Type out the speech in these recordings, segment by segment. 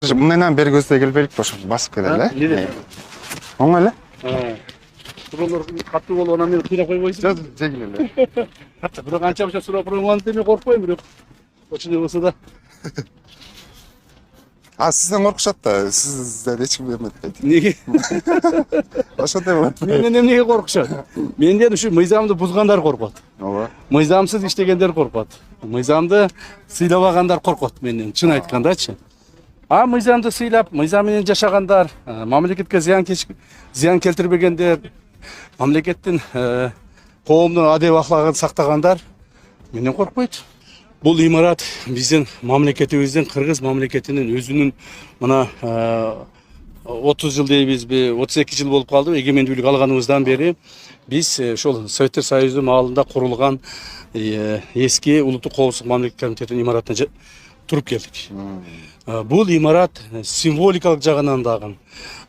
Мындан бери көздөй келбейлик ошо басып келели. Оң эле. Суролор катуу болуп анан мени кыйнап койбойсуң. Жок, жеңил эле. Бирок анча мынча сурап коюңан эми коркпойм, бирок ошондой болсо да. Сизден коркушат да, сизден эч ким эметпейт. Неге? Ошондой болот. Менден эмнеге коркушат? Менден ушу мыйзамды бузгандар коркот. Ооба. Мыйзамсыз иштегендер коркот. Мыйзамды сыйлабагандар коркот менден, чын айткандачы. Мыйзамды сыйлап, мыйзам менен жашагандар, мамлекетке зыян келтирбегендер, мамлекеттин коомдун адеп аклагын сактагандар менден коркпойт. Бул имарат биздин мамлекетибиздин, Кыргыз мамлекетинин өзүнүн мына 30 жыл дейбизби, 32 жыл болуп калды эгемендүүлүк алганыбыздан бери биз ошол Советтер Союзу маалында курулган эски улуттук коопсуздук мамлекеттик комитетинин имаратына туруп келдик. Бул имарат символикалык жагынан дагы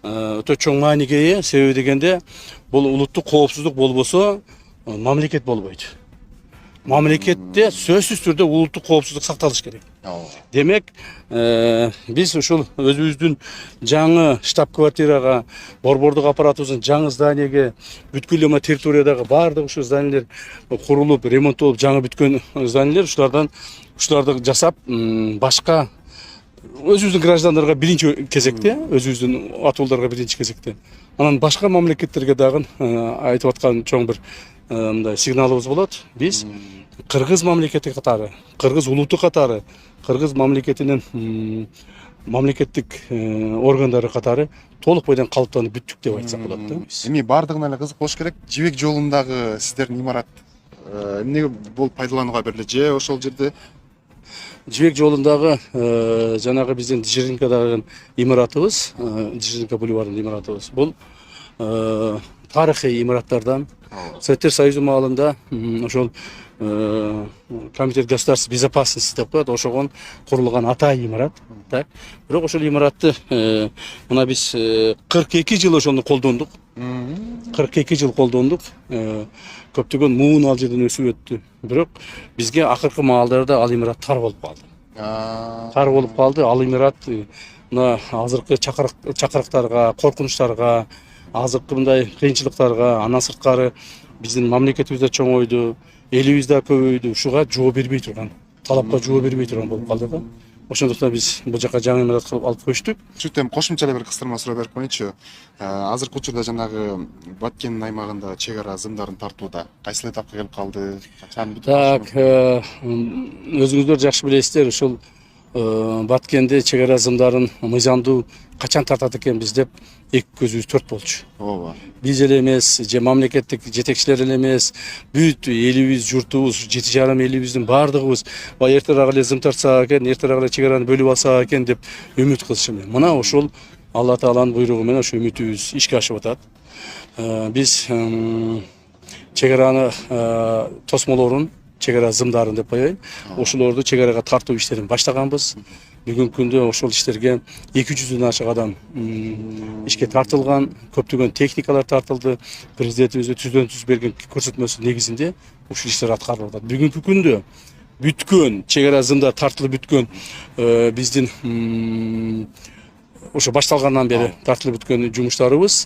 өтө чоң мааниге ээ. Себеби дегенде бул улуттук коопсуздук болбосо мамлекет болбойт. Мамлекетте сөзсүз түрдө улуттук коопсуздук сакталыш керек. Демек, биз ушул өзүбүздүн жаңы штаб-квартирага, борбордук аппаратыбыздын жаңы зданиеге, бүткүл эме территориядагы баардык ушул зданиелер курулуп, ремонттолуп, жаңы бүткөн зданиелер ушуларды жасап, башка өзүбүздүн граждандарга биринчи кезекте, өзүбүздүн атуулдарга биринчи кезекте, анан башка мамлекеттерге дагы айтып аткан чоң бир мындай сигналыбыз болот. Биз Кыргыз мамлекети катары, Кыргыз улуту катары, Кыргыз мамлекетинин мамлекеттик органдары катары толук бойдон калыптанып бүттүк деп айтсак болот да. Эми бардыгына эле кызык болуш керек. Жибек жолундагы сиздердин имарат эмнеге болуп пайдаланууга бериле же ошол жерде? Жибек жолундагы жанагы биздин Дзержинкадагы имаратыбыз, Дзержинка бульварынын имаратыбыз. Бул тарыхый имараттардан Советтер Союзу маалында ошол комитет государственной безопасности деп коет, ошогон курулган атай имарат. Так. Бирок ошол имаратты мына биз 42 жыл ошону колдондук. 42 жыл колдондук. Көптөгөн муун ал жерден өсүп өттү. Бирок бизге акыркы маалдарда ал имарат тар болуп калды. Тар болуп калды. Ал имарат мына азыркы чакырыктарга, коркунучтарга, азыркы мындай кыйынчылыктарга, андан сырткары биздин мамлекетибиз да чоңойду, элибиз да көбөйдү. Ушуга жооп бербей турган, талапка жооп бербей турган болуп калды да. Ошондуктан биз бул жака жаңы имарат кылып алып көчтүк. Чүтем кошумча эле бир кыстырма суроо берип коеюнчу. Азыркы учурда жанагы Баткендин аймагында чек ара зымдарын тартууда кайсы этапка келип калды? Качан бүтүп Так, өзүңүздөр жакшы билесиздер, ушул Баткенде чек ара зымдарын мыйзамдуу качан тартат экенбиз деп эки көзүбүз төрт болчу. Ооба. Биз эле эмес, же мамлекеттик жетекчилер эле эмес, бүт элибиз, журтубуз, 7,5 элибиздин баардыгыбыз эртерээк эле зым тартсак экен, эртерээк эле чек араны бөлүп алсак экен деп үмүт кылышым. Мына ошол Алла Тааланын буйругу менен ошо үмүтүбүз ишке ашып атат. Биз чек араны тосмолорун, чек ара зымдарын деп коеюн, ошолорду чек арага тартуу иштерин баштаганбыз. Бүгүнкү күндө ошол иштерге 200-дөн ашык адам ишке тартылган, көптөгөн техникалар тартылды. Президентибиз түздөн түз берген көрсөтмөсү негизинде ушул иштер аткарылып атат. Бүгүнкү күндө бүткөн чек ара зымдар тартылып бүткөн биздин ошо башталгандан бери тартылып бүткөн жумуштарыбыз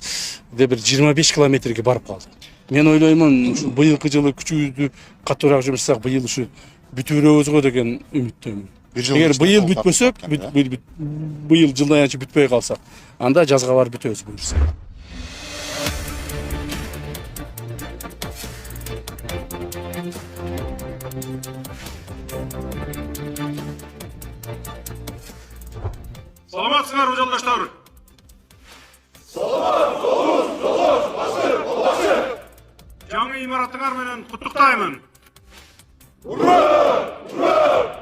бир 25 километрге барып калды. Мен ойлоймун, быйылкы жылы күчүбүздү катуураак жұмсасак, быйыл ушу бүтүрөбүзгө деген үмүттөмүн. Эгер быйыл бүтпөсөк, быйыл жылдан аянчы бүтпөй калсак, анда жазга барып бүтөбүз буюрса. Саламатсыңарбы жолдоштор? Саламат болуңуз, жолдош, башы. Жаңы имараттыңар менен куттуктаймын. Ура! Ура!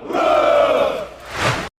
Ура!